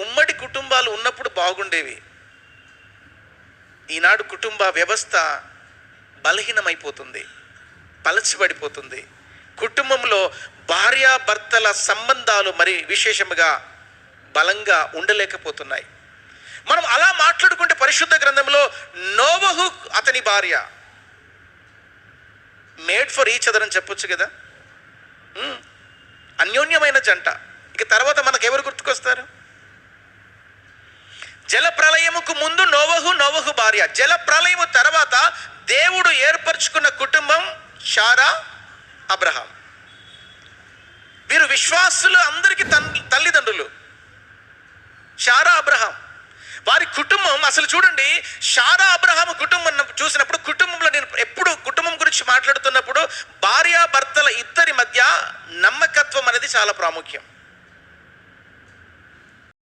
ఉమ్మడి కుటుంబాలు ఉన్నప్పుడు బాగుండేవి. ఈనాడు కుటుంబ వ్యవస్థ బలహీనమైపోతుంది, పలచబడిపోతుంది. కుటుంబంలో భార్యాభర్తల సంబంధాలు మరి విశేషముగా బలంగా ఉండలేకపోతున్నాయి. మనం అలా మాట్లాడుకుంటే పరిశుద్ధ గ్రంథంలో నోవహు అతని భార్య మేడ్ ఫర్ ఈచ్ అదర్ అని చెప్పొచ్చు కదా. అన్యోన్యమైన జంట. ఇక తర్వాత మనకు ఎవరు గుర్తుకొస్తారు? జల ప్రళయముకు ముందు నోవహు భార్య, జల ప్రళయము తర్వాత దేవుడు ఏర్పరచుకున్న కుటుంబం శారా, అబ్రహాం. వీరు విశ్వాసులు అందరికీ తల్లిదండ్రులు. శారా, అబ్రహాం వారి కుటుంబం. అసలు చూడండి, శారా అబ్రహాం కుటుంబం చూసినప్పుడు, కుటుంబంలో నేను ఎప్పుడు కుటుంబం గురించి మాట్లాడుతున్నప్పుడు భార్యాభర్తల ఇద్దరి మధ్య నమ్మకత్వం అనేది చాలా ప్రాముఖ్యం.